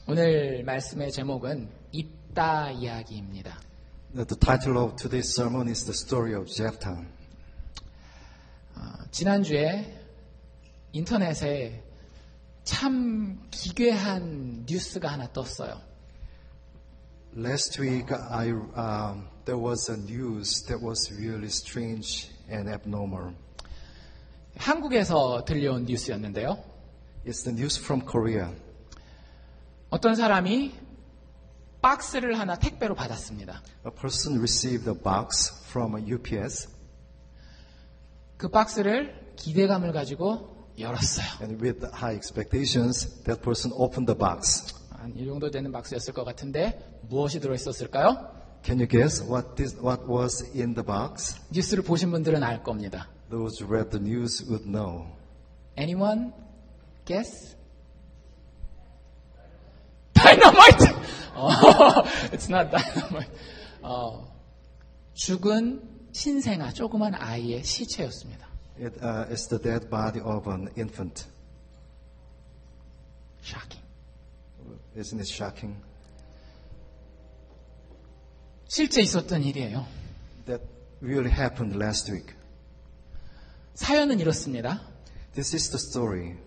오늘 말씀의 제목은 입다 이야기입니다. The title of today's sermon is The Story of Jephthah. 지난주에 인터넷에 참 기괴한 뉴스가 하나 떴어요. Last week, there was a news that was really strange and abnormal. 한국에서 들려온 뉴스였는데요. It's the news from Korea. 어떤 사람이 박스를 하나 택배로 받았습니다. A person received a box from a UPS, 그 박스를 기대감을 가지고 열었어요. and with high expectations, that person opened the box. 한 이 정도 되는 박스였을 것 같은데 무엇이 들어있었을까요? Can you guess what was in the box? 뉴스를 보신 분들은 알 겁니다. Those who read the news would know. Anyone guess? Dynamite! It's not dynamite. 죽은 신생아, 조그만 아이의 시체였습니다. It's the dead body of an infant. Shocking. Isn't it shocking? 실제 있었던 일이에요. That really happened last week. 사연은 이렇습니다. This is the story.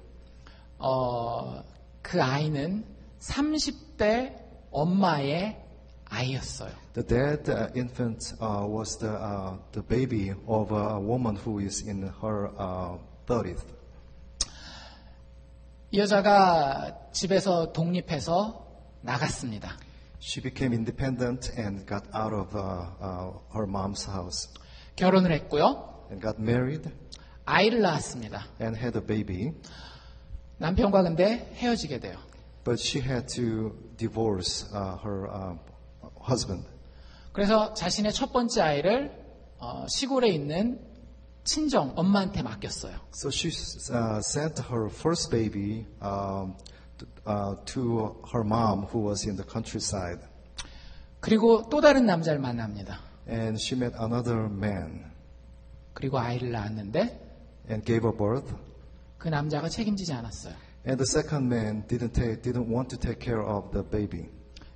그 아이는 30대 엄마의 아이였어요. The dead infant was the baby of a woman who is in her 30th. 이 여자가 집에서 독립해서 나갔습니다. She became independent and got out of her mom's house 결혼을 했고요. and got married 아이를 낳았습니다. and had a baby. 남편과 근데 헤어지게 돼요. But she had to divorce her husband. 그래서 자신의 첫 번째 아이를 시골에 있는 친정 엄마한테 맡겼어요. So she sent her first baby to her mom who was in the countryside. 그리고 또 다른 남자를 만납니다. And she met another man 그리고 아이를 낳았는데 and gave her birth. 그 남자가 책임지지 않았어요. And the second man didn't want to take care of the baby.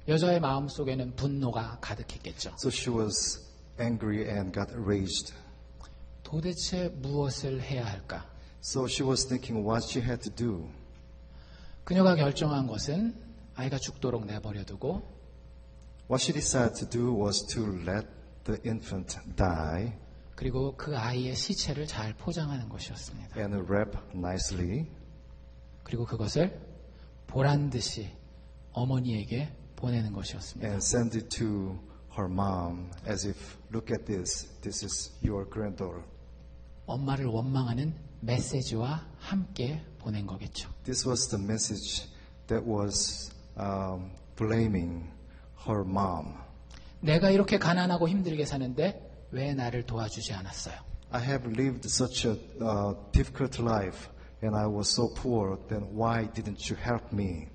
여자의 마음 속에는 분노가 가득했겠죠. So she was angry and got enraged. 도대체 무엇을 해야 할까? So she was thinking what she had to do. 그녀가 결정한 것은 아이가 죽도록 내버려두고 What she decided to do was to let the infant die 그리고 그 아이의 시체를 잘 포장하는 것이었습니다. and wrap nicely 그리고 그것을 보란 듯이 어머니에게 보내는 것이었습니다. and send it to her mom as if, look at this is your granddaughter. 엄마를 원망하는 메시지와 함께 보낸 거겠죠. This was the message that was blaming her mom. 내가 이렇게 가난하고 힘들게 사는데 왜 나를 도와주지 않았어요? I have lived such a difficult life and I was so poor, then why didn't you help me?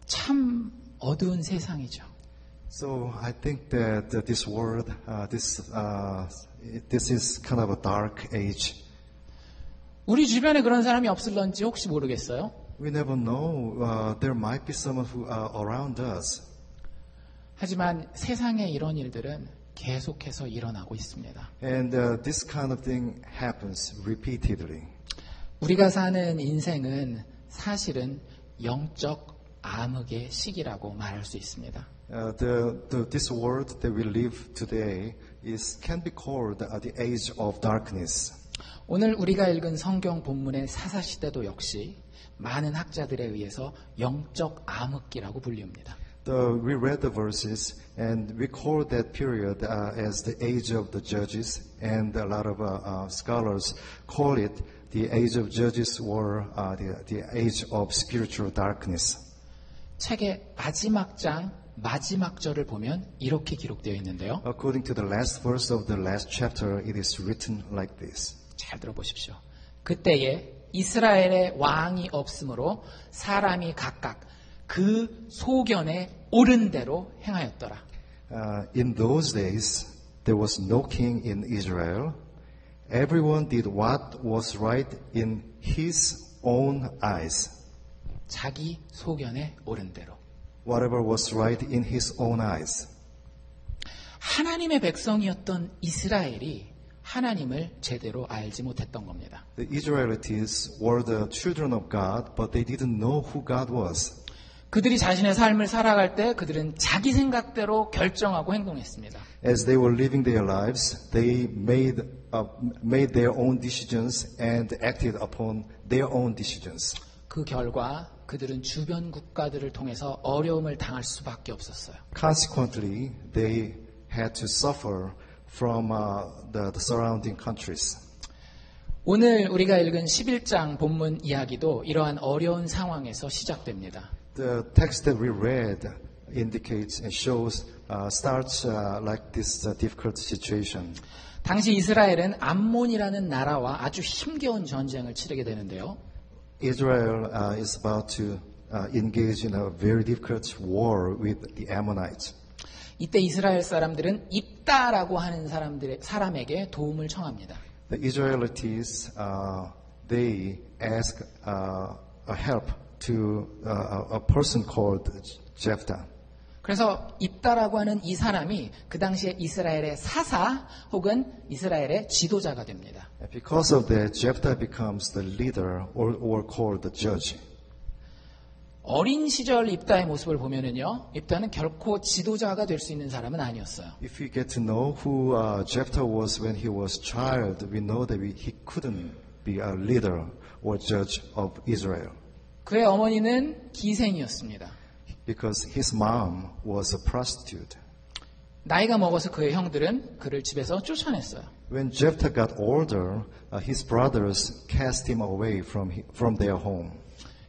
참 어두운 세상이죠. So I think that this world, this is kind of a dark age. 우리 주변에 그런 사람이 없을런지 혹시 모르겠어요. We never know. There might be someone who are around us. 하지만 세상에 이런 일들은 계속해서 일어나고 있습니다. And this kind of thing happens repeatedly. 우리가 사는 인생은 사실은 영적 암흑의 시기라고 말할 수 있습니다. This world that we live today can be called the age of darkness. 오늘 우리가 읽은 성경 본문의 사사시대도 역시 많은 학자들에 의해서 영적 암흑기라고 불립니다. We read the verses and we call that period as the age of the judges, and a lot of scholars call it the age of judges or the age of spiritual darkness. 책의 마지막 장 마지막 절을 보면 이렇게 기록되어 있는데요. According to the last verse of the last chapter, it is written like this. 잘 들어보십시오. 그때에 이스라엘의 왕이 없으므로 사람이 각각 그 소견에 옳은 대로 행하였더라. In those days, there was no king in Israel. Everyone did what was right in his own eyes. 자기 소견에 옳은 대로. Whatever was right in his own eyes. 하나님의 백성이었던 이스라엘이 하나님을 제대로 알지 못했던 겁니다. The Israelites were the children of God, but they didn't know who God was. 그들이 자신의 삶을 살아갈 때 그들은 자기 생각대로 결정하고 행동했습니다. As they were living their lives, they made their own decisions and acted upon their own decisions. 그 결과 그들은 주변 국가들을 통해서 어려움을 당할 수밖에 없었어요. Consequently, they had to suffer from the surrounding countries. 오늘 우리가 읽은 11장 본문 이야기도 이러한 어려운 상황에서 시작됩니다. The text that we read indicates and shows starts like this difficult situation. 당시 이스라엘은 암몬이라는 나라와 아주 힘겨운 전쟁을 치르게 되는데요. Israel is about to engage in a very difficult war with the Ammonites. 이때 이스라엘 사람들은 입다라고 하는 사람에게 도움을 청합니다. The Israelites they ask a help to a person called Jephthah. 그래서 입다라고 하는 이 사람이 그 당시에 이스라엘의 사사 혹은 이스라엘의 지도자가 됩니다. Because of that, Jephthah becomes the leader or called the judge. 어린 시절 입다의 모습을 보면은요, 입다는 결코 지도자가 될 수 있는 사람은 아니었어요. If you get to know who Jephthah was when he was a child, we know that he couldn't be a leader or judge of Israel. 그의 어머니는 기생이었습니다. Because his mom was a prostitute. 나이가 먹어서 그의 형들은 그를 집에서 쫓아냈어요. When Jephthah got older, his brothers cast him away from their home.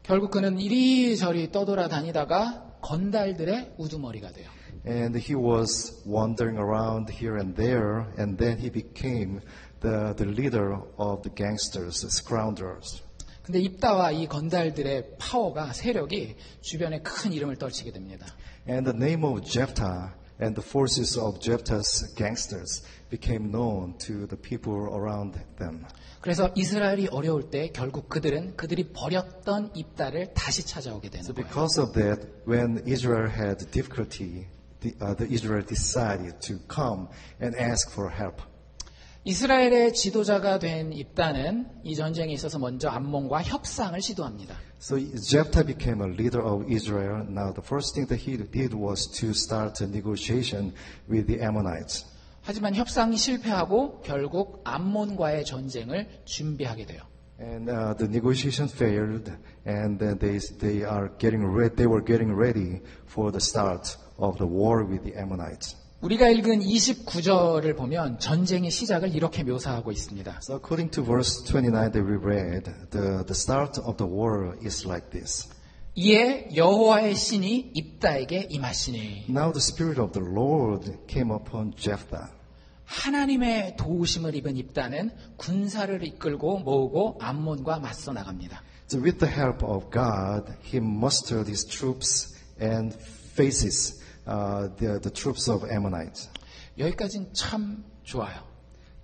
결국 그는 이리저리 떠돌아다니다가 건달들의 우두머리가 돼요. And he was wandering around here and there, and then he became the leader of the gangsters, the scoundrels. 근데 입다와 이 건달들의 파워가 세력이 주변에 큰 이름을 떨치게 됩니다. And the name of Jephthah and the forces of Jephthah's gangsters became known to the people around them. 그래서 이스라엘이 어려울 때 결국 그들이 버렸던 입다를 다시 찾아오게 되는 So 거예요. because of that, when Israel had difficulty, the Israel decided to come and ask for help. 이스라엘의 지도자가 된 입다는 이 전쟁에 있어서 먼저 암몬과 협상을 시도합니다. So Jephthah became a leader of Israel. Now the first thing that he did was to start a negotiation with the Ammonites. 하지만 협상이 실패하고 결국 암몬과의 전쟁을 준비하게 돼요. And the negotiation failed, and then they were getting ready for the start of the war with the Ammonites. 우리가 읽은 29절을 보면 전쟁의 시작을 이렇게 묘사하고 있습니다. So according to verse 29 that we read, the start of the war is like this. 이에 여호와의 신이 입다에게 임하시니 Now the spirit of the Lord came upon Jephthah. 하나님의 도우심을 입은 입다는 군사를 이끌고 모으고 암몬과 맞서 나갑니다. So with the help of God, he mustered his troops and faces the troops of Ammonites. 여기까지는 참 좋아요.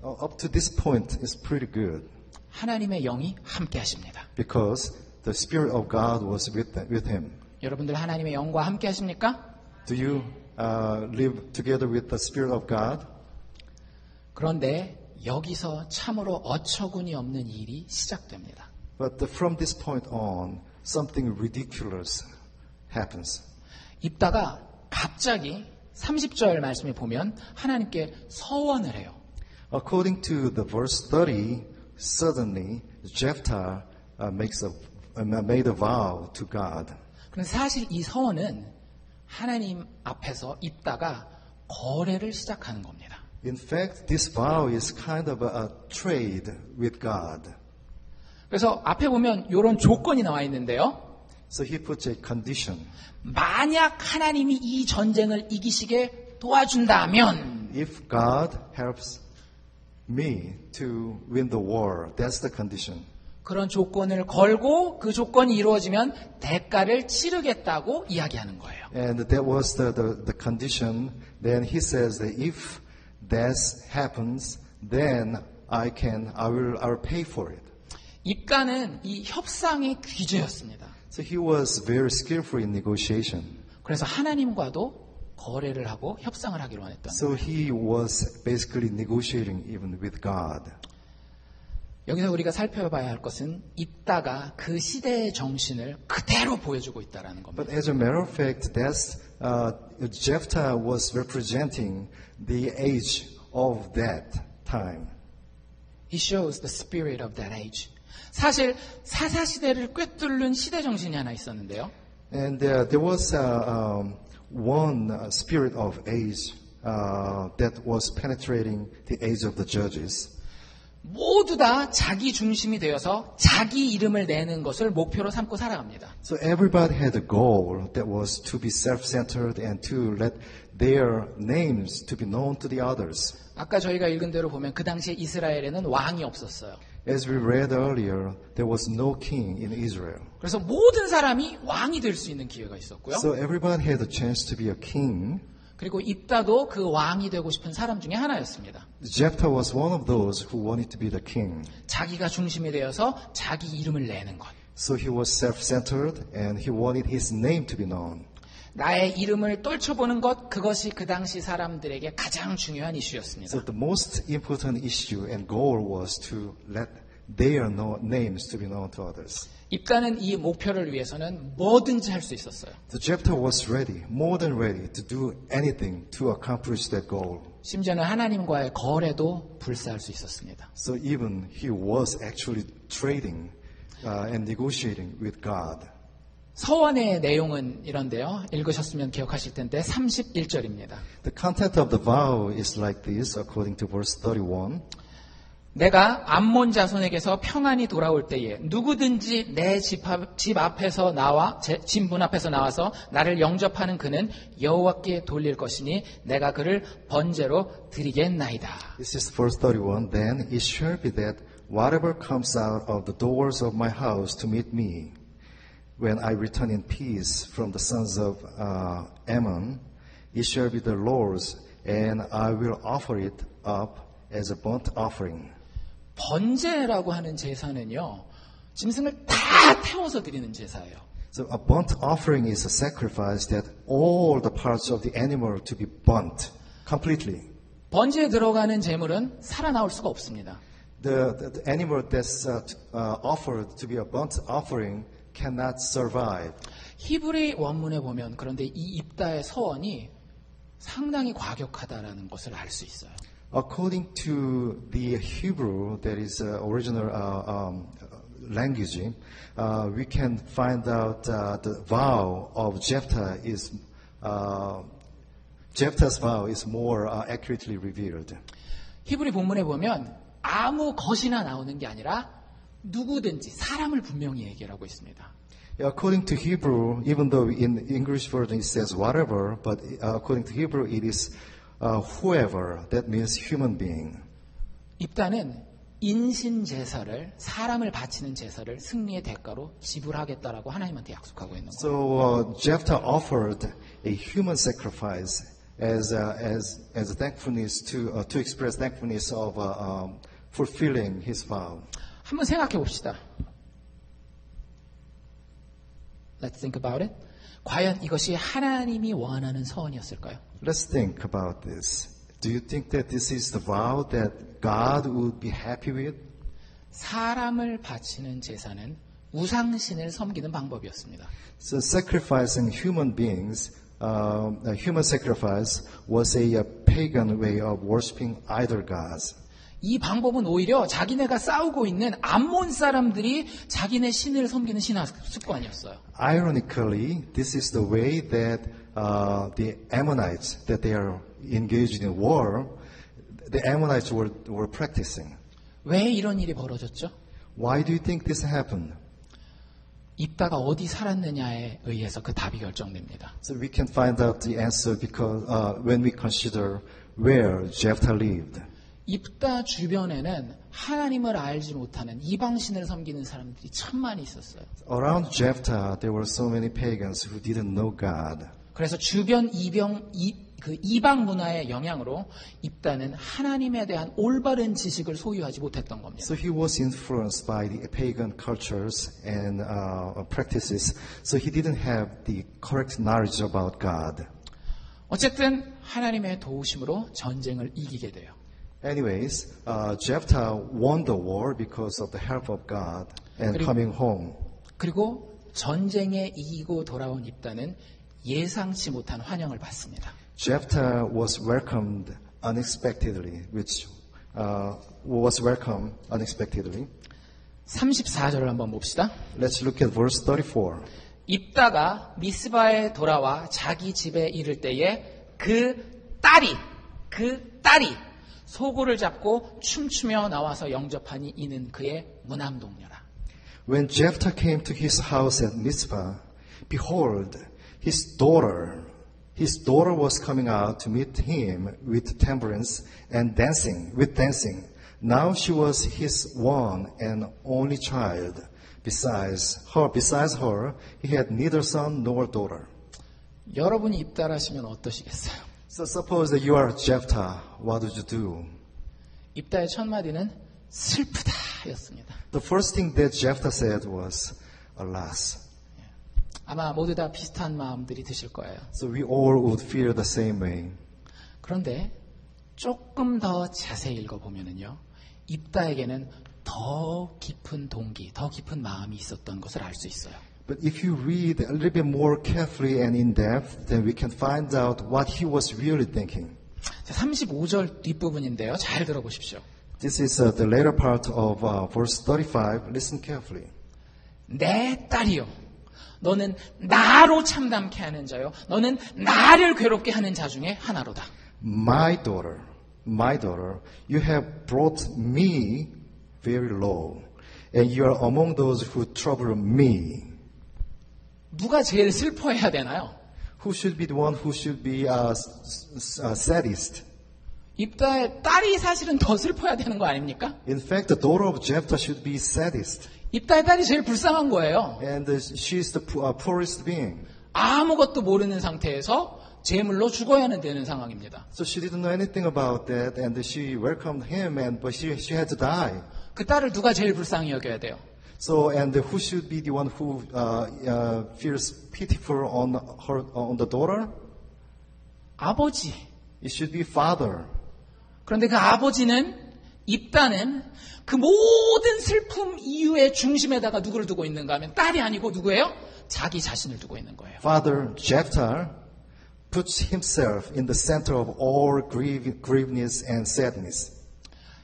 Up to this point is pretty good 하나님의 영이 함께 하십니다. because the spirit of God was with him. 여러분들 하나님의 영과 함께 하십니까? Do you live together with the spirit of God? 그런데 여기서 참으로 어처구니 없는 일이 시작됩니다. But from this point on, something ridiculous happens. 입다가 갑자기 30절 말씀에 보면 하나님께 서원을 해요. According to the verse 30, suddenly Jephthah made a vow to God. 그런데 사실 이 서원은 하나님 앞에서 입다가 거래를 시작하는 겁니다. In fact, this vow is kind of a trade with God. 그래서 앞에 보면 이런 조건이 나와 있는데요. So he puts a condition. 만약 하나님이 이 전쟁을 이기시게 도와준다면 If God helps me to win the war, that's the condition. 그런 조건을 걸고 그 조건이 이루어지면 대가를 치르겠다고 이야기하는 거예요. And that was the condition. Then he says that if that happens, then I will pay for it. 입다는 이 협상의 귀재였습니다. So he was very skillful in negotiation. 그래서 하나님과도 거래를 하고 협상을 하기로 했던. So he was basically negotiating even with God. 여기서 우리가 살펴봐야 할 것은 입다가 그 시대의 정신을 그대로 보여주고 있다는 겁니다. But as a matter of fact, that's Jephthah was representing the age of that time. He shows the spirit of that age. 사실 사사시대를 꿰뚫는 시대 정신이 하나 있었는데요. And there was one spirit of age that was penetrating the age of the judges. 모두 다 자기 중심이 되어서 자기 이름을 내는 것을 목표로 삼고 살아갑니다. So everybody had a goal that was to be self-centered and to let their names to be known to the others. 아까 저희가 읽은 대로 보면 그 당시에 이스라엘에는 왕이 없었어요. As we read earlier, there was no king in Israel. 그래서 모든 사람이 왕이 될 수 있는 기회가 있었고요. So everybody had a chance to be a king. 그리고 입다도 그 왕이 되고 싶은 사람 중에 하나였습니다. Jephthah was one of those who wanted to be the king. 자기가 중심이 되어서 자기 이름을 내는 것. So he was self-centered and he wanted his name to be known. 나의 이름을 떨쳐보는 것, 그것이 그 당시 사람들에게 가장 중요한 이슈였습니다. So the most important issue and goal was to let their names to be known to others. 입다는 이 목표를 위해서는 뭐든지 할 수 있었어요. So Jephthah was ready, more than ready, to do anything to accomplish that goal. 심지어는 하나님과의 거래도 불사할 수 있었습니다. So even he was actually trading and negotiating with God. 서원의 내용은 이런데요. 읽으셨으면 기억하실 텐데 31절입니다. The content of the vow is like this, according to verse 31. 내가 암몬 자손에게서 평안히 돌아올 때에 누구든지 내 집 앞에서 나와 집 문 앞에서 나와서 나를 영접하는 그는 여호와께 돌릴 것이니 내가 그를 번제로 드리겠나이다. This is verse 31. Then it shall be that whatever comes out of the doors of my house to meet me, when I return in peace from the sons of Ammon, it shall be the Lord's, and I will offer it up as a burnt offering. 번제라고 하는 제사는요, 짐승을 다 태워서 드리는 제사예요. So a burnt offering is a sacrifice that all the parts of the animal to be burnt completely. 번제에 들어가는 제물은 살아나올 수가 없습니다. The animal that's offered to be a burnt offering cannot survive. 히브리 원문에 보면 그런데 이 입다의 서원이 상당히 과격하다라는 것을 알 수 있어요. According to the Hebrew, that is original language, we can find out the vow of Jephthah is Jephthah's vow is more accurately revealed. 히브리 본문에 보면 아무 것이나 나오는 게 아니라 누구든지 사람을 분명히 얘기하고 있습니다. According to Hebrew, even though in English version it says whatever, but according to Hebrew it is whoever. That means human being. 입다는 인신 제사를 사람을 바치는 제사를 승리의 대가로 지불하겠다라고 하나님한테 약속하고 있는 거예요. So Jephthah offered a human sacrifice as thankfulness to express thankfulness of fulfilling his vow. 한번 생각해 봅시다. Let's think about it. 과연 이것이 하나님이 원하는 서원이었을까요? Let's think about this. Do you think that this is the vow that God would be happy with? 사람을 바치는 제사는 우상신을 섬기는 방법이었습니다. So sacrificing human beings, human sacrifice was a pagan way of worshiping idol gods. 이 방법은 오히려 자기네가 싸우고 있는 암몬 사람들이 자기네 신을 섬기는 신화 습관이었어요. Ironically, this is the way that the Ammonites, that they are engaged in war, the Ammonites were practicing. 왜 이런 일이 벌어졌죠? Why do you think this happened? 입다가 어디 살았느냐에 의해서 그 답이 결정됩니다. So we can find out the answer because when we consider where Jephthah lived. 입다 주변에는 하나님을 알지 못하는 이방신을 섬기는 사람들이 참 많이 있었어요. Around Jephthah, there were so many pagans who didn't know God. 그래서 주변 그 이방 문화의 영향으로 입다는 하나님에 대한 올바른 지식을 소유하지 못했던 겁니다. So he was influenced by the pagan cultures and practices. So he didn't have the correct knowledge about God. 어쨌든 하나님의 도우심으로 전쟁을 이기게 돼요. Anyways, Jephthah won the war because of the help of God and coming home. 그리고 전쟁에 이기고 돌아온 입다는 예상치 못한 환영을 받습니다. Jephthah was welcomed unexpectedly, was welcomed unexpectedly. 34절을 한번 봅시다. Let's look at verse 34. 입다가 미스바에 돌아와 자기 집에 이를 때에 그 딸이 소고를 잡고 춤추며 나와서 영접하니 이는 그의 무남동녀라. When Jephthah came to his house at Mizpah, behold, his daughter was coming out to meet him with tambourines and dancing. Now she was his one and only child. Besides her, he had neither son nor daughter. 여러분이 입다라시면 어떠시겠어요? So suppose that you are Jephthah, what would you do? 입다의 첫 마디는 슬프다였습니다. The first thing that Jephthah said was, alas. 아마 모두 다 비슷한 마음들이 드실 거예요. So we all would feel the same way. 그런데 조금 더 자세히 읽어보면요. 입다에게는 더 깊은 동기, 더 깊은 마음이 있었던 것을 알 수 있어요. But if you read a little bit more carefully and in depth, then we can find out what he was really thinking. 35절 뒷부분인데요. 잘 들어보십시오. This is the later part of verse 35. Listen carefully. 내 딸이요. 너는 나로 참담케 하는 자요. 너는 나를 괴롭게 하는 자 중에 하나로다. My daughter, you have brought me very low, and you are among those who trouble me. 누가 제일 슬퍼해야 되나요? Who should be the one who should be saddest? 입다의 딸이 사실은 더 슬퍼야 되는 거 아닙니까? In fact, the daughter of Jephthah should be saddest. 입다의 딸이 제일 불쌍한 거예요. And she is the poorest being. 아무것도 모르는 상태에서 제물로 죽어야 되는 상황입니다. So she didn't know anything about that, and she welcomed him, but she had to die. 그 딸을 누가 제일 불쌍히 여겨야 돼요? So, and who should be the one who feels pitiful on the daughter? 아버지. It should be father. 그런데 그 아버지는 입다는 그 모든 슬픔 이유의 중심에다가 누구를 두고 있는가 하면 딸이 아니고 누구예요? 자기 자신을 두고 있는 거예요. Father Jephthah puts himself in the center of all grievousness and sadness.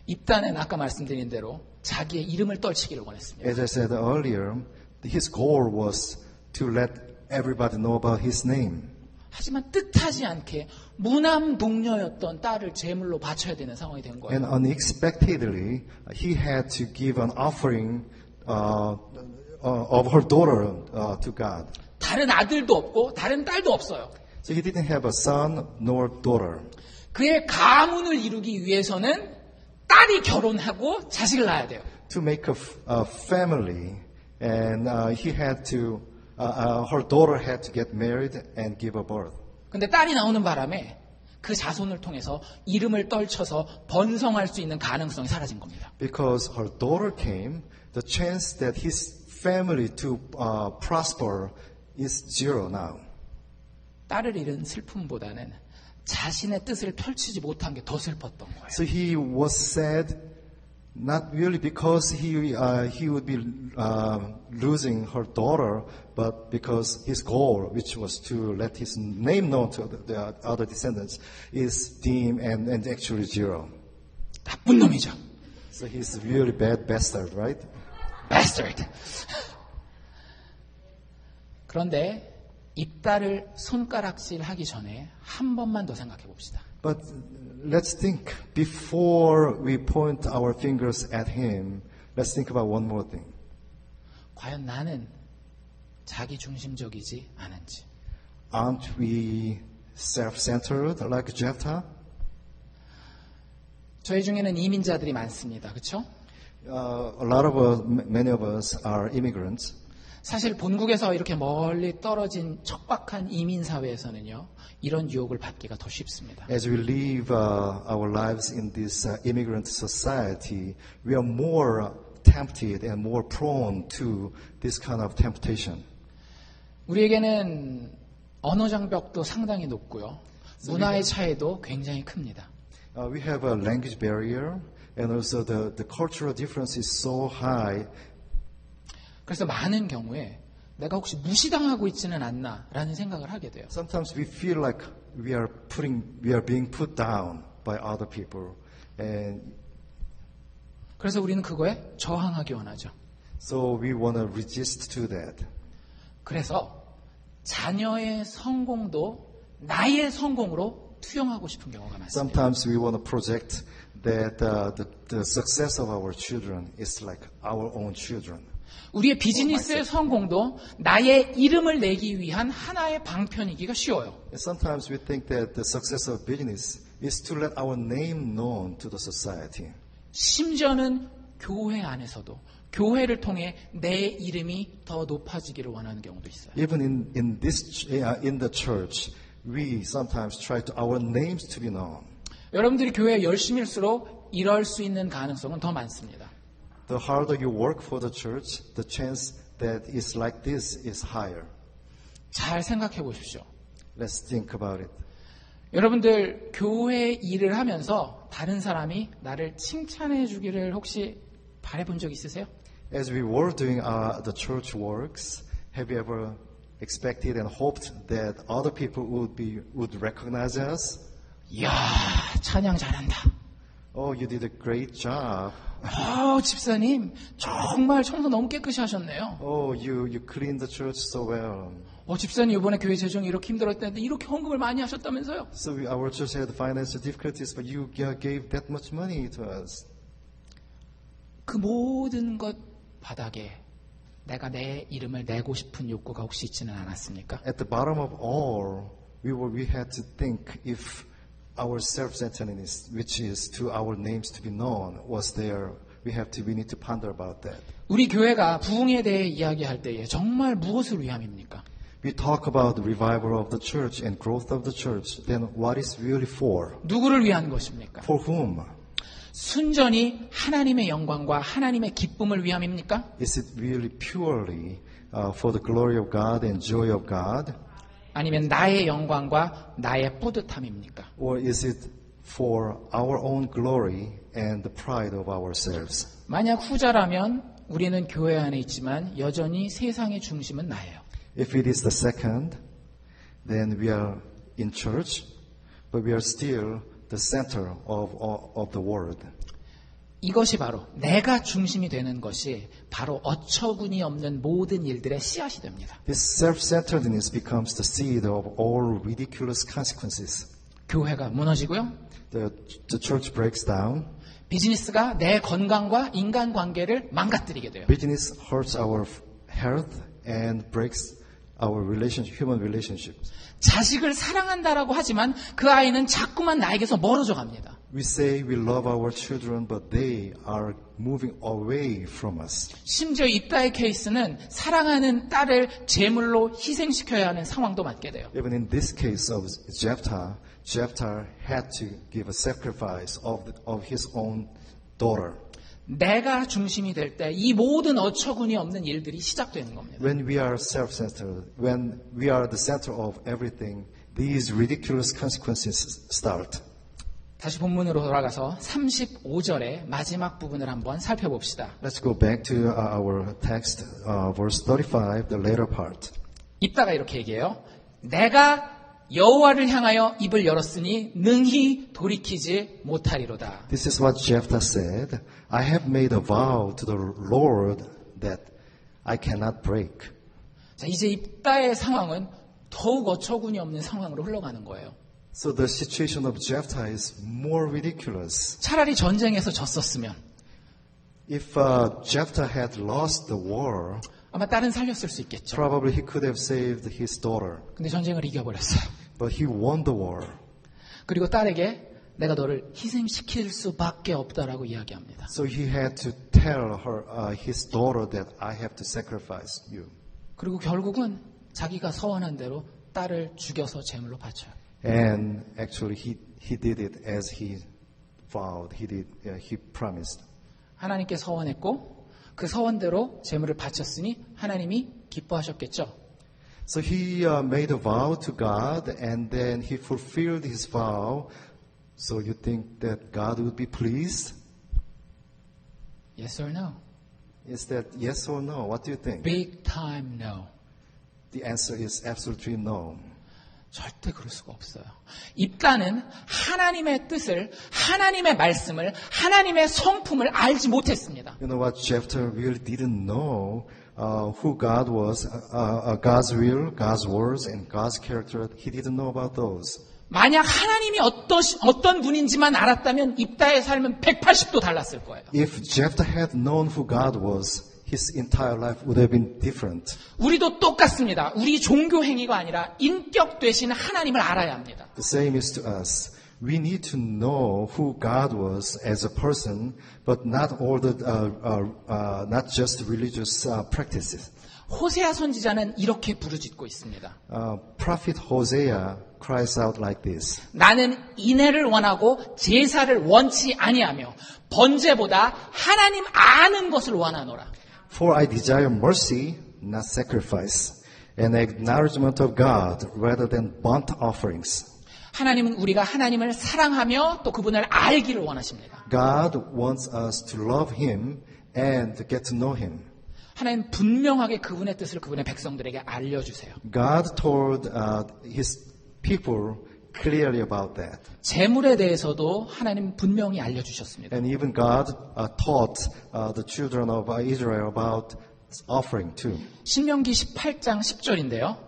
입다는 아까 말씀드린 대로 자기의 이름을 떨치기를 원했습니다. As I said earlier, his goal was to let everybody know about his name. 하지만 뜻하지 않게 무남동녀였던 딸을 제물로 바쳐야 되는 상황이 된 거예요. And unexpectedly, he had to give an offering of her daughter to God. 다른 아들도 없고 다른 딸도 없어요. So he didn't have a son nor daughter. 그의 가문을 이루기 위해서는 딸이 결혼하고 자식을 낳아야 돼요. To make a family, and he had to, her daughter had to get married and give a birth. 근데 딸이 나오는 바람에 그 자손을 통해서 이름을 떨쳐서 번성할 수 있는 가능성이 사라진 겁니다. Because her daughter came, the chance that his family to prosper is zero now. 딸을 잃은 슬픔보다는 자신의 뜻을 펼치지 못한 게 더 슬펐던 거예요. So he was sad, not really because he would be losing her daughter, but because his goal, which was to let his name known to the other descendants, is dim and actually zero. 나쁜 놈이죠. So he's a really bad bastard, right? Bastard. 그런데 입다를 손가락질 하기 전에 한 번만 더 생각해 봅시다. But let's think, before we point our fingers at him, let's think about one more thing. 과연 나는 자기 중심적이지 않은지. Aren't we self-centered like Jephthah? 저희 중에는 이민자들이 많습니다. 그렇죠? Many of us are immigrants. 사실 본국에서 이렇게 멀리 떨어진 척박한 이민 사회에서는요, 이런 유혹을 받기가 더 쉽습니다. As we live our lives in this immigrant society, we are more tempted and more prone to this kind of temptation. 우리에게는 언어 장벽도 상당히 높고요. 문화의 차이도 굉장히 큽니다. We have a language barrier, and also the cultural difference is so high. 그래서 많은 경우에 내가 혹시 무시당하고 있지는 않나라는 생각을 하게 돼요. Sometimes we feel like we are being put down by other people, and 그래서 우리는 그거에 저항하기 원하죠. so we want to resist to that. 그래서 자녀의 성공도 나의 성공으로 투영하고 싶은 경우가 많습니다. Sometimes we want to project that the success of our children is like our own children. 우리의 비즈니스의 성공도 나의 이름을 내기 위한 하나의 방편이기가 쉬워요. And sometimes we think that the success of business is to let our name known to the society. 심지어는 교회 안에서도 교회를 통해 내 이름이 더 높아지기를 원하는 경우도 있어요. Even in the church, we sometimes try to our names to be known. 여러분들이 교회에 열심일수록 이럴 수 있는 가능성은 더 많습니다. The harder you work for the church, the chance that it's like this is higher. 잘 생각해 보십시오. Let's think about it. 여러분들 교회 일을 하면서 다른 사람이 나를 칭찬해 주기를 혹시 바라본 적 있으세요? As we were doing the church works, have you ever expected and hoped that other people would recognize us? 이야, 찬양 잘한다. Oh, you did a great job. 집사님 정말 청소 너무 깨끗이 하셨네요. Oh, you cleaned the church so well. 집사님 이번에 교회 재정이 이렇게 힘들었다는데 이렇게 헌금을 많이 하셨다면서요? So our church had financial difficulties, but you gave that much money to us. 그 모든 것 바닥에 내가 내 이름을 내고 싶은 욕구가 혹시 있지는 않았습니까? At the bottom of all, we had to think if our self-centeredness, which is to our names to be known, was there. We need to ponder about that. 우리 교회가 부흥에 대해 이야기할 때에 정말 무엇을 위함입니까? We talk about the revival of the church and growth of the church. Then what is really for? 누구를 위한 것입니까? For whom? 순전히 하나님의 영광과 하나님의 기쁨을 위함입니까? Is it really purely for the glory of God and joy of God? 아니면 나의 영광과 나의 뿌듯함입니까? Or is it for our own glory and the pride of ourselves? 만약 후자라면 우리는 교회 안에 있지만 여전히 세상의 중심은 나예요. If it is the second, then we are in church, but we are still the center of the world. 이것이 바로 내가 중심이 되는 것이 바로 어처구니 없는 모든 일들의 씨앗이 됩니다. This self-centeredness becomes the seed of all ridiculous consequences. 교회가 무너지고요. The church breaks down. 비즈니스가 내 건강과 인간관계를 망가뜨리게 돼요. Business hurts our health and breaks our human relationships. 자식을 사랑한다라고 하지만 그 아이는 자꾸만 나에게서 멀어져 갑니다. We say we love our children, but they are moving away from us. 심지어 이따의 케이스는 사랑하는 딸을 제물로 희생시켜야 하는 상황도 맞게 돼요. Even in this case of Jephthah had to give a sacrifice of his own daughter. 내가 중심이 될 때 이 모든 어처구니 없는 일들이 시작되는 겁니다. When we are self-centered, when we are the center of everything, these ridiculous consequences start. 다시 본문으로 돌아가서 35절의 마지막 부분을 한번 살펴봅시다. Let's go back to our text, verse 35, the later part. 이따가 이렇게 얘기해요. 내가 여호와를 향하여 입을 열었으니 능히 돌이키지 못하리로다. This is what Jephthah said. I have made a vow to the Lord that I cannot break. 자, 이제 이따의 상황은 더욱 어처구니 없는 상황으로 흘러가는 거예요. So the situation of Jephthah is more ridiculous. 차라리 전쟁에서 졌었으면 If Jephthah had lost the war, 아마 딸은 살렸을 수 있겠죠. probably he could have saved his daughter. 근데 전쟁을 이겨버렸어요. But he won the war. 그리고 딸에게 내가 너를 희생시킬 수밖에 없다라고 이야기합니다. So he had to tell his daughter that I have to sacrifice you. 그리고 결국은 자기가 서원한 대로 딸을 죽여서 제물로 바쳐요. And actually, he did it as he vowed. He promised. 하나님께 서원했고 그 서원대로 제물을 바쳤으니 하나님이 기뻐하셨겠죠. So he made a vow to God, and then he fulfilled his vow. So you think that God would be pleased? Yes or no? Is that yes or no? What do you think? Big time no. The answer is absolutely no. 절대 그럴 수가 없어요. 입다는 하나님의 뜻을, 하나님의 말씀을, 하나님의 성품을 알지 못했습니다. You know what? Jephthah really didn't know who God was, God's will, God's words, and God's character. He didn't know about those. 만약 하나님이 어떤 분인지만 알았다면 입다의 삶은 180도 달랐을 거예요. If Jephthah had known who God was, his entire life would have been different. 우리도 똑같습니다. 우리 종교 행위가 아니라 인격 되신 하나님을 알아야 합니다. The same is to us. We need to know who God was as a person, but not all the, not just religious practices. 호세아 선지자는 이렇게 부르짖고 있습니다. Prophet Hosea cries out like this. 나는 인애를 원하고 제사를 원치 아니하며 번제보다 하나님 아는 것을 원하노라. For I desire mercy, not sacrifice, and acknowledgement of God rather than burnt offerings. 하나님은 우리가 하나님을 사랑하며 또 그분을 알기를 원하십니다. God wants us to love Him and to get to know Him. 하나님 분명하게 그분의 뜻을 그분의 백성들에게 알려주세요. God told His people clearly about that. 제물에 대해서도 하나님 분명히 알려주셨습니다. And even God taught the children of Israel about offering too. 신명기 18장 10절인데요.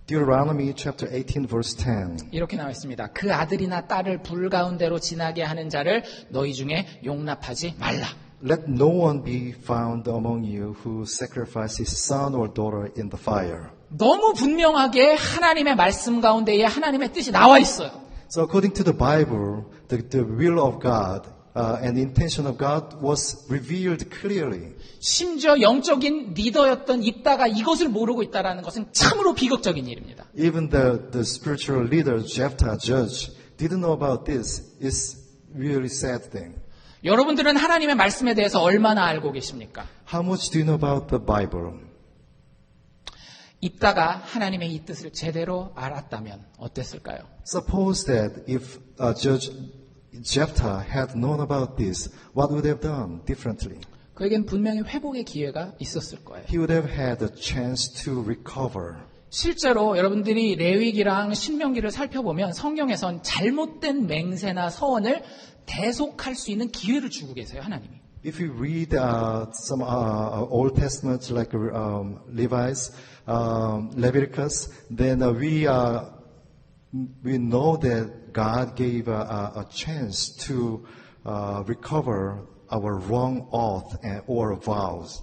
Deuteronomy chapter 18 verse 10. 이렇게 나와 있습니다. 그 아들이나 딸을 불 가운데로 지나게 하는 자를 너희 중에 용납하지 말라. Let no one be found among you who sacrifices son or daughter in the fire. 너무 분명하게 하나님의 말씀 가운데에 하나님의 뜻이 나와 있어요. So according to the Bible, the will of God and the intention of God was revealed clearly. 심지어 영적인 리더였던 입다가 이것을 모르고 있다는 것은 참으로 비극적인 일입니다. Even the spiritual leader, Jephthah, judge, didn't know about this. It's really sad thing. 여러분들은 하나님의 말씀에 대해서 얼마나 알고 계십니까? How much do you know about the Bible? 입다가 하나님의 이 뜻을 제대로 알았다면 어땠을까요? Suppose that if Judge Jephthah had known about this, what would have done differently? 그에겐 분명히 회복의 기회가 있었을 거예요. He would have had a chance to recover. 실제로 여러분들이 레위기랑 신명기를 살펴보면 성경에선 잘못된 맹세나 서원을 대속할 수 있는 기회를 주고 계세요, 하나님이. If you read some Old Testament like Leviticus, then we know that God gave a chance to recover our wrong oath or vows.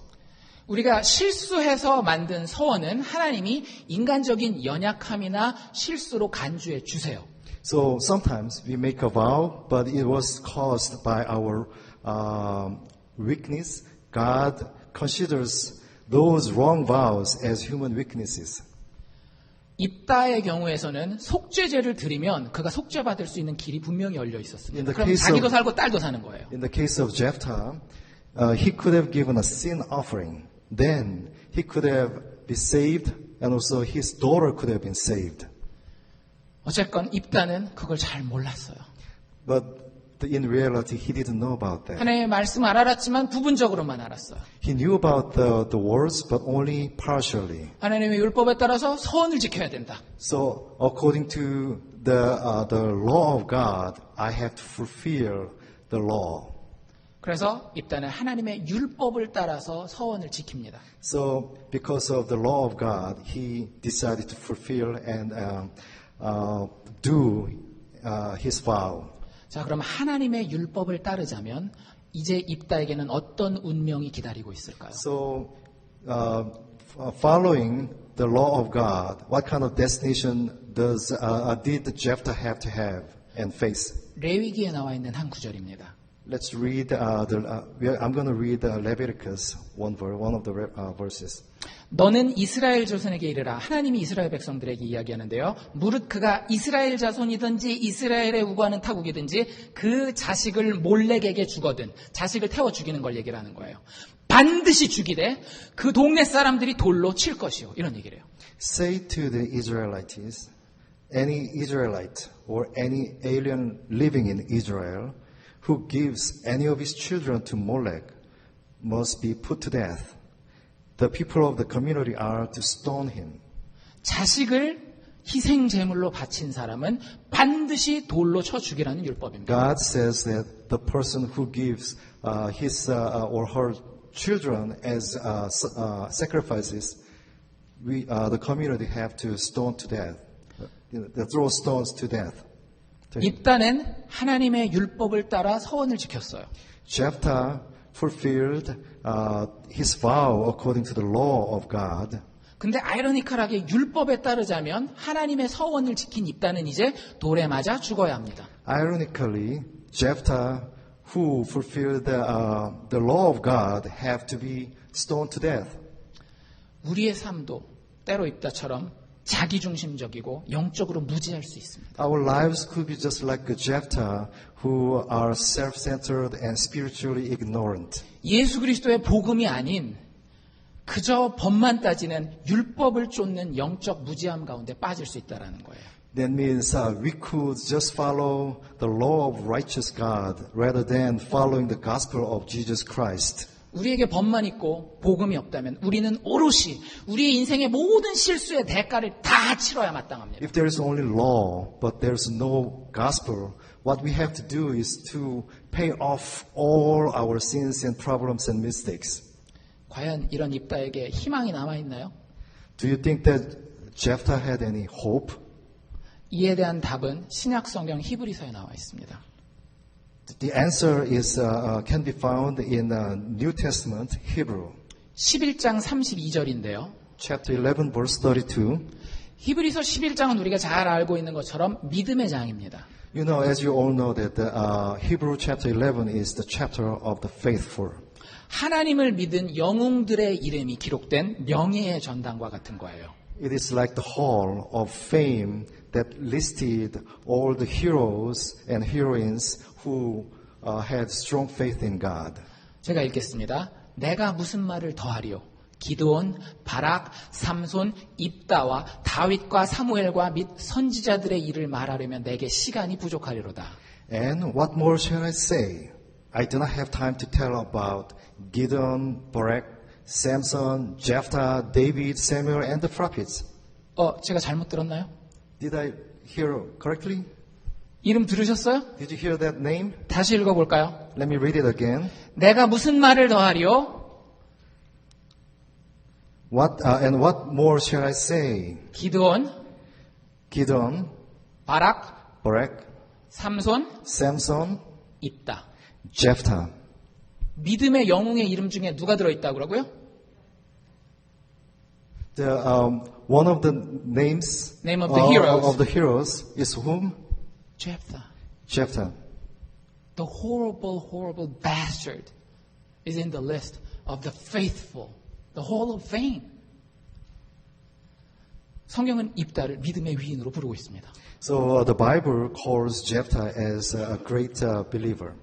우리가 실수해서 만든 서원은 하나님이 인간적인 연약함이나 실수로 간주해 주세요. So sometimes we make a vow, but it was caused by our weakness. God considers those wrong vows as human weaknesses. 입다의 경우에서는 속죄제를 드리면 그가 속죄받을 수 있는 길이 분명히 열려 있었습니다. In the 그럼 case 자기도 of- 살고 딸도 사는 거예요. In the case of Jephthah, he could have given a sin offering. Then he could have been saved, and also his daughter could have been saved. 어쨌건 입다는 그걸 잘 몰랐어요. But in reality, he didn't know about that. 하나님의 말씀을 알았지만 부분적으로만 알았어요. He knew about the words, but only partially. 하나님의 율법에 따라서 서원을 지켜야 된다. So according to the law of God, I have to fulfill the law. 그래서 입다는 하나님의 율법을 따라서 서원을 지킵니다. So because of the law of God, he decided to fulfill and do his vow. 자, 그럼 하나님의 율법을 따르자면 이제 입다에게는 어떤 운명이 기다리고 있을까요? So following the law of God, what kind of destination did Jephthah have to have and face? 레위기에 나와 있는 한 구절입니다. Let's read I'm going to read Leviticus one of the verses. 너는 이스라엘 자손에게 이르라. 하나님이 이스라엘 백성들에게 이야기하는데요. 무릇 그가 이스라엘 자손이든지 이스라엘에 우거하는 타국이든지 그 자식을 몰렉에게 주거든 자식을 태워 죽이는 걸 얘기를 하는 거예요. 반드시 죽이되 그 동네 사람들이 돌로 칠 것이요. 이런 얘기를 해요. Say to the Israelites, any Israelite or any alien living in Israel who gives any of his children to Molech must be put to death. The people of the community are to stone him. 자식을 희생 제물로 바친 사람은 반드시 돌로 쳐 죽이라는 율법입니다. God says that the person who gives his or her children as sacrifices, the community have to stone to death. Throw stones to death. 입단은 하나님의 율법을 따라 서원을 지켰어요. Jephthah fulfilled his vow according to the law of God. 근데 아이러니컬하게 율법에 따르자면 하나님의 서원을 지킨 입단은 이제 돌에 맞아 죽어야 합니다. Ironically, Jephthah, who fulfilled the law of God, have to be stoned to death. 우리의 삶도 때로 입다처럼 자기중심적이고 영적으로 무지할 수 있습니다. Our lives could be just like Jephthah, who are self-centered and spiritually ignorant. 예수 그리스도의 복음이 아닌 그저 법만 따지는 율법을 쫓는 영적 무지함 가운데 빠질 수 있다는 거예요. That means we could just follow the law of righteous God rather than following the gospel of Jesus Christ. 우리에게 법만 있고 복음이 없다면 우리는 오롯이 우리의 인생의 모든 실수의 대가를 다 치러야 마땅합니다. If there is only law, but there is no gospel, what we have to do is to pay off all our sins and problems and mistakes. 과연 이런 입다에게 희망이 남아있나요? Do you think that Jephthah had any hope? 이에 대한 답은 신약 성경 히브리서에 나와 있습니다. The answer is can be found in New Testament Hebrew. 11장 32절인데요. Chapter 11 verse 32. 히브리서 11장은 우리가 잘 알고 있는 것처럼 믿음의 장입니다. You know, as you all know that Hebrew chapter 11 is the chapter of the faithful. 하나님을 믿은 영웅들의 이름이 기록된 명예의 전당과 같은 거예요. It is like the hall of fame that listed all the heroes and heroines who had strong faith in God. 제가 읽겠습니다. 내가 무슨 말을 더하리요? 기드온, 바락, 삼손, 입다와 다윗과 사무엘과 및 선지자들의 일을 말하려면 내게 시간이 부족하리로다. And what more shall I say? I do not have time to tell about Gideon, Barak, Samson, Jephthah, David, Samuel, and the prophets. 제가 잘못 들었나요? Did I hear correctly? 이름 들으셨어요? Did you hear that name? 다시 읽어볼까요? Let me read it again. 내가 무슨 말을 더하리요? And what more shall I say? 기드온, Gideon, 바락, Barak, 삼손, Samson, 입다. Jephthah. 믿음의 영웅의 이름 중에 누가 들어있다고 그러고요? One of the names Name of the heroes. of the heroes is whom? Jephthah. Jephthah. The horrible bastard is in the list of the faithful, the hall of fame. 성경은 입다를 믿음의 위인으로 부르고 있습니다. So the Bible calls Jephthah as a great believer.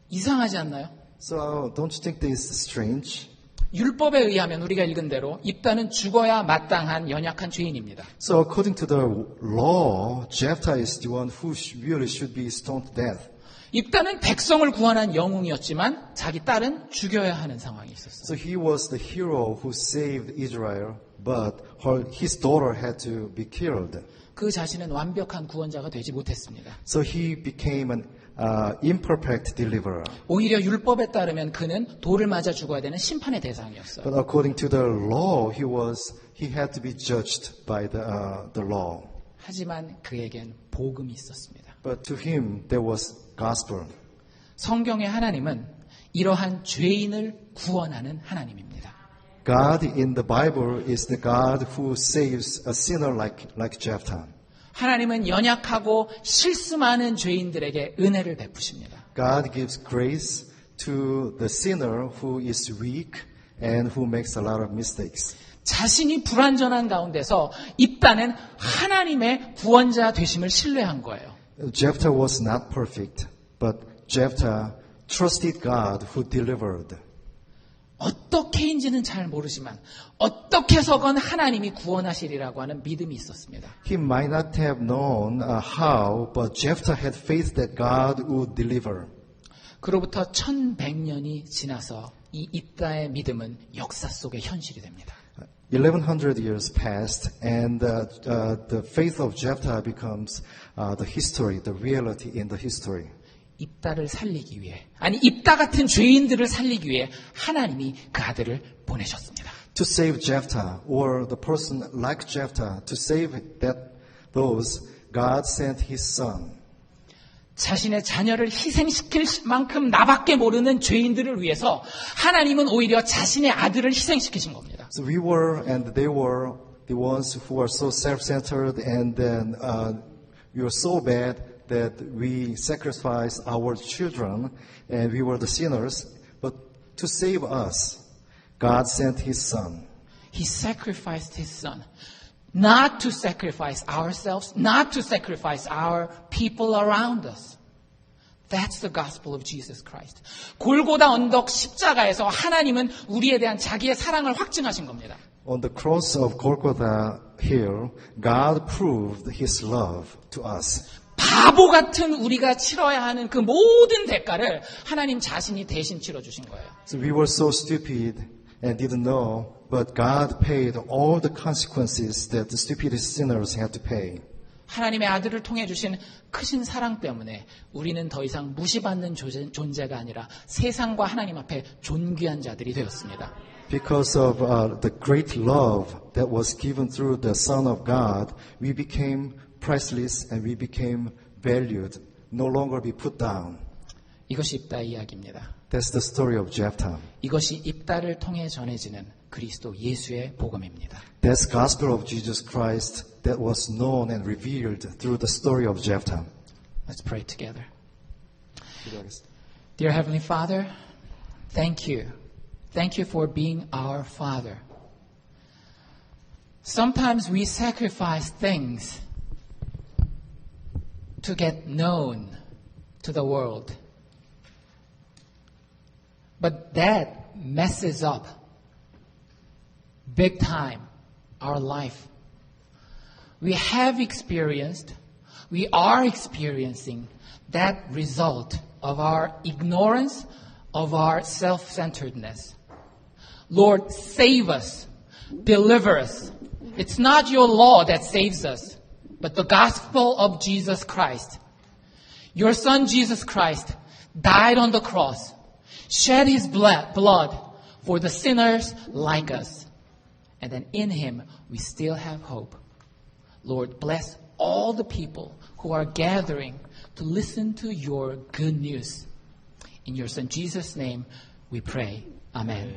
이상하지 않나요? So don't you think this is strange? 율법에 의하면 우리가 읽은 대로 입다는 죽어야 마땅한 연약한 죄인입니다. So according to the law, Jephthah is the one who really should be stoned to death. 입다는 백성을 구원한 영웅이었지만 자기 딸은 죽여야 하는 상황이 있었어요. So he was the hero who saved Israel, but his daughter had to be killed. 그 자신은 완벽한 구원자가 되지 못했습니다. So he became an imperfect deliverer. 오히려 율법에 따르면 그는 돌을 맞아 죽어야 되는 심판의 대상이었어요. But according to the law, he had to be judged by the law. 하지만 그에겐 복음이 있었습니다. But to him there was gospel. 성경의 하나님은 이러한 죄인을 구원하는 하나님입니다. God in the Bible is the God who saves a sinner like Jephthah. 하나님은 연약하고 실수 많은 죄인들에게 은혜를 베푸십니다. God gives grace to the sinner who is weak and who makes a lot of mistakes. 자신이 불완전한 가운데서 입다는 하나님의 구원자 되심을 신뢰한 거예요. Jephthah was not perfect, but Jephthah trusted God who delivered. 어떻게인지는 잘 모르지만 어떻게 해서건 하나님이 구원하시리라고 하는 믿음이 있었습니다. He might not have known how, but Jephthah had faith that God would deliver. 그로부터 1100년이 지나서 이 입다의 믿음은 역사 속의 현실이 됩니다. 1100 years passed, and the faith of Jephthah becomes the history, the reality in the history. 입다를 살리기 위해, 아니 입다 같은 죄인들을 살리기 위해 하나님이 그 아들을 보내셨습니다. To save Jephthah, or the person like Jephthah, to save those, God sent His son. 자신의 자녀를 희생시킬 만큼 나밖에 모르는 죄인들을 위해서 하나님은 오히려 자신의 아들을 희생시키신 겁니다. So we were, and they were the ones who are so self-centered, and then we were so bad that we sacrificed our children, and we were the sinners. But to save us, God sent His Son. He sacrificed His Son. Not to sacrifice ourselves, not to sacrifice our people around us. That's the gospel of Jesus Christ. 골고다 언덕 십자가에서 하나님은 우리에 대한 자기의 사랑을 확증하신 겁니다. On the cross of Golgotha Hill, God proved His love to us. 바보 같은 우리가 치러야 하는 그 모든 대가를 하나님 자신이 대신 치러주신 거예요. So we were so stupid and didn't know, but God paid all the consequences that the stupid sinners had to pay. 하나님의 아들을 통해 주신 크신 사랑 때문에 우리는 더 이상 무시받는 존재가 아니라 세상과 하나님 앞에 존귀한 자들이 되었습니다. Because of the great love that was given through the Son of God, we became priceless and we became valued, no longer be put down. 이것이 입다의 이야기입니다. That's the story of Jephthah. 이것이 입다를 통해 전해지는 그리스도 예수의 복음입니다. That's gospel of Jesus Christ that was known and revealed through the story of Jephthah. Let's pray together. Dear Heavenly Father, thank you. Thank you for being our Father. Sometimes we sacrifice things to get known to the world. But that messes up big time our life. We have experienced, we are experiencing that result of our ignorance, of our self-centeredness. Lord, save us, deliver us. It's not your law that saves us, but the gospel of Jesus Christ. Your Son, Jesus Christ, died on the cross, shed His blood for the sinners like us. And then in Him, we still have hope. Lord, bless all the people who are gathering to listen to your good news. In your Son, Jesus' name, we pray. Amen.